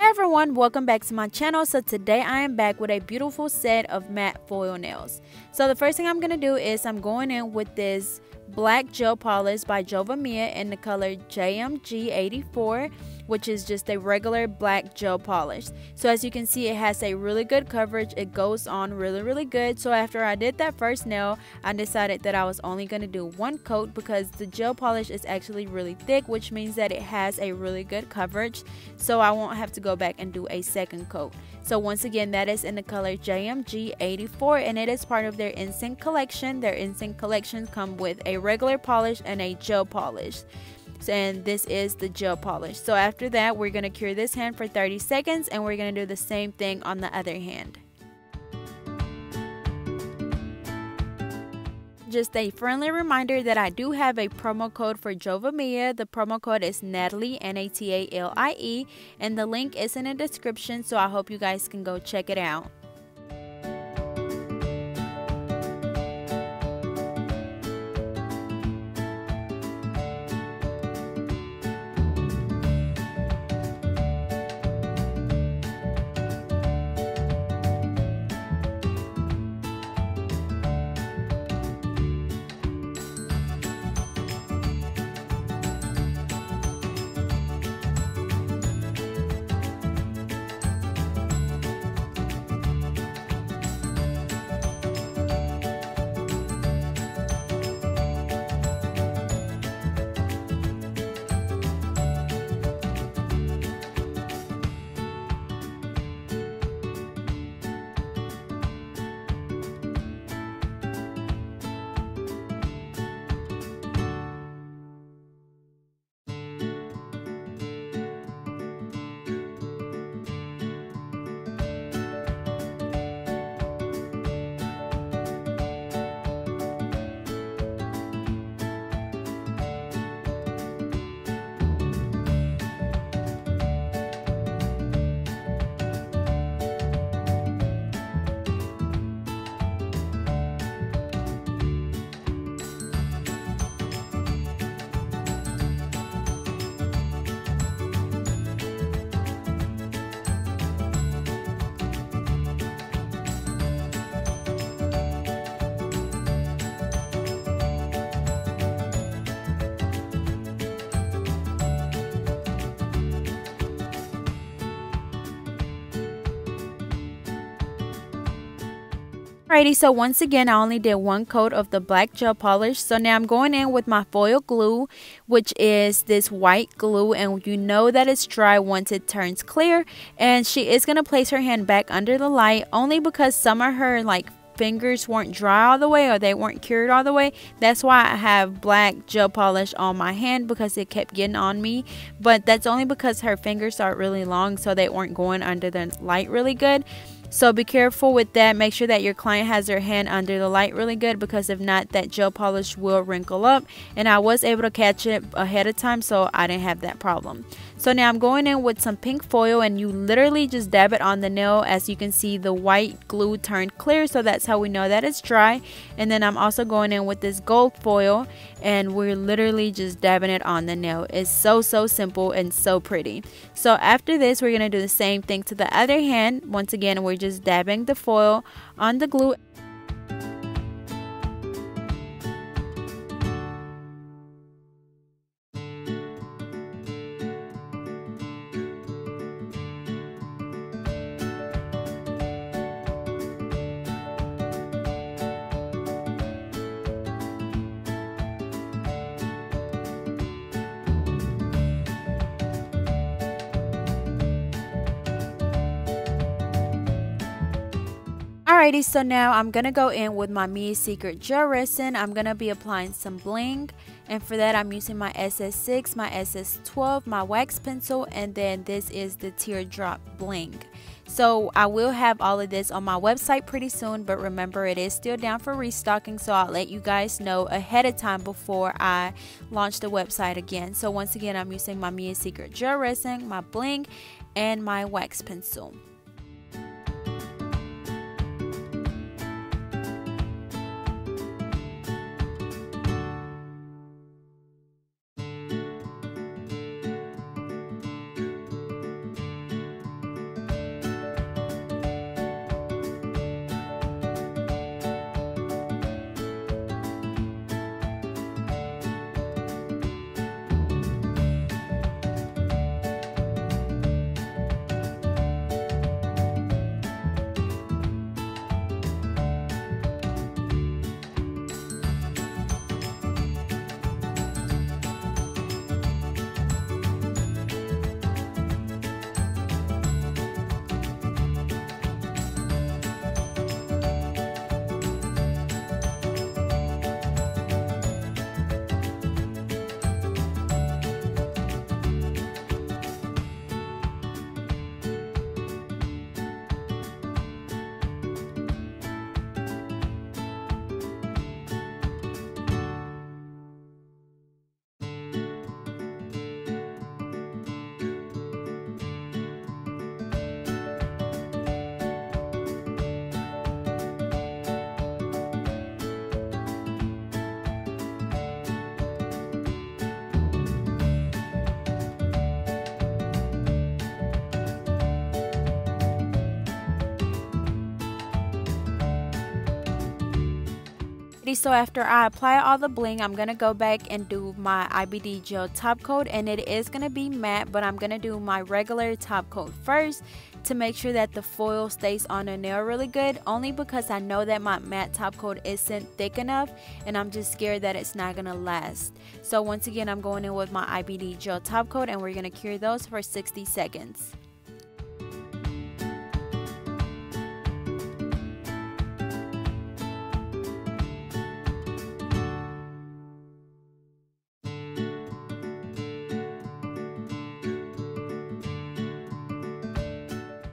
Hey everyone, welcome back to my channel. So today I am back with a beautiful set of matte foil nails. So the first thing I'm going to do is I'm going in with this black gel polish by Joya in the color JMG84, which is just a regular black gel polish. So as you can see, it has a really good coverage. It goes on really good. So after I did that first nail, I decided that I was only going to do one coat because the gel polish is actually really thick, which means that it has a really good coverage, so I won't have to go back and do a second coat. So once again, that is in the color JMG84, and it is part of their Instant collection. Their Instant collections come with a regular polish and a gel polish, and this is the gel polish. So after that, we're going to cure this hand for 30 seconds, and we're going to do the same thing on the other hand. Just a friendly reminder that I do have a promo code for Joya. The promo code is NATALIE, NATALIE, and the link is in the description, so I hope you guys can go check it out. Alrighty, so once again, I only did one coat of the black gel polish. So now I'm going in with my foil glue, which is this white glue, and you know that it's dry once it turns clear. And she is going to place her hand back under the light only because some of her fingers weren't dry all the way, or they weren't cured all the way. That's why I have black gel polish on my hand, because it kept getting on me. But that's only because her fingers are really long, so they weren't going under the light really good. So be careful with that. Make sure that your client has their hand under the light really good, because if not, that gel polish will wrinkle up. And I was able to catch it ahead of time, so I didn't have that problem. So now I'm going in with some pink foil, and you literally just dab it on the nail. As you can see, the white glue turned clear, so that's how we know that it's dry. And then I'm also going in with this gold foil, and we're literally just dabbing it on the nail. It's so simple and so pretty. So after this, we're going to do the same thing to the other hand. Once again, we're just dabbing the foil on the glue. Alrighty, so now I'm going to go in with my Mia Secret Gel Resin. I'm going to be applying some bling, and for that I'm using my SS6, my SS12, my wax pencil, and then this is the teardrop bling. So I will have all of this on my website pretty soon, but remember, it is still down for restocking, so I'll let you guys know ahead of time before I launch the website again. So once again, I'm using my Mia Secret Gel Resin, my bling, and my wax pencil. Alrighty, so after I apply all the bling, I'm going to go back and do my IBD gel top coat, and it is going to be matte, but I'm going to do my regular top coat first to make sure that the foil stays on the nail really good, only because I know that my matte top coat isn't thick enough and I'm just scared that it's not going to last. So once again, I'm going in with my IBD gel top coat and we're going to cure those for 60 seconds.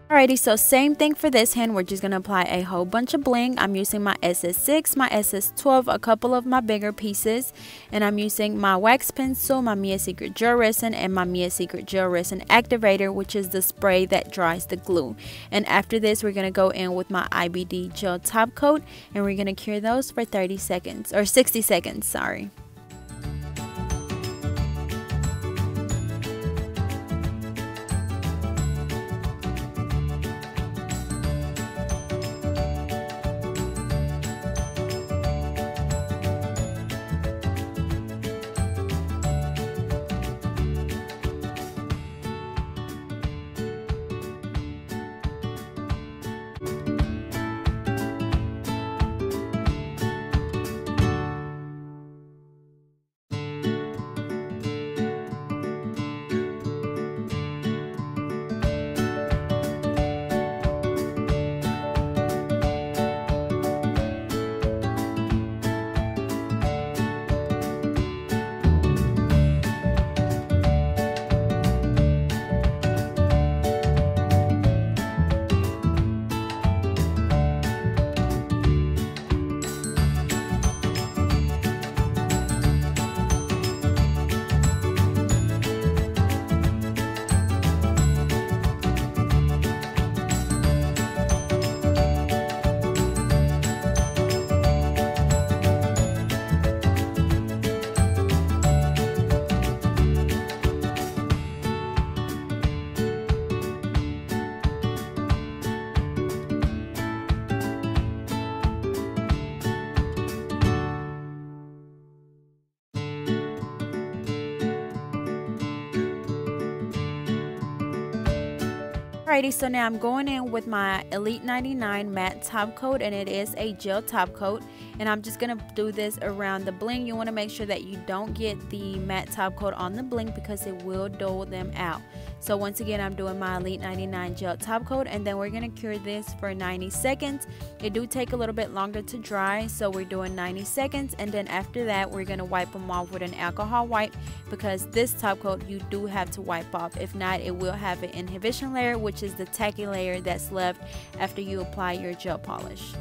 Alrighty, so same thing for this hand. We're just going to apply a whole bunch of bling. I'm using my SS6, my SS12, a couple of my bigger pieces, and I'm using my wax pencil, my Mia Secret Gel Resin, and my Mia Secret Gel Resin Activator, which is the spray that dries the glue. And after this, we're going to go in with my IBD gel top coat, and we're going to cure those for 30 seconds, or 60 seconds, sorry. Alrighty, so now I'm going in with my Elite 99 matte top coat, and it is a gel top coat, and I'm just going to do this around the bling. You want to make sure that you don't get the matte top coat on the bling because it will dull them out. So once again, I'm doing my Elite 99 gel top coat, and then we're going to cure this for 90 seconds. It do take a little bit longer to dry, so we're doing 90 seconds, and then after that we're going to wipe them off with an alcohol wipe, because this top coat you do have to wipe off. If not, it will have an inhibition layer, which is the tacky layer that's left after you apply your gel polish.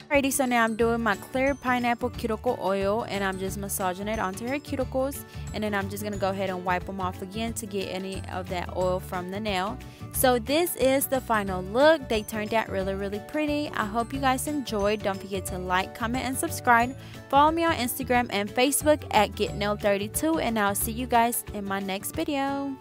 Alrighty, so now I'm doing my clear pineapple cuticle oil, and I'm just massaging it onto her cuticles, and then I'm just going to go ahead and wipe them off again to get any of that oil from the nail. So this is the final look. They turned out really pretty. I hope you guys enjoyed. Don't forget to like, comment, and subscribe. Follow me on Instagram and Facebook at GetNailed32, and I'll see you guys in my next video.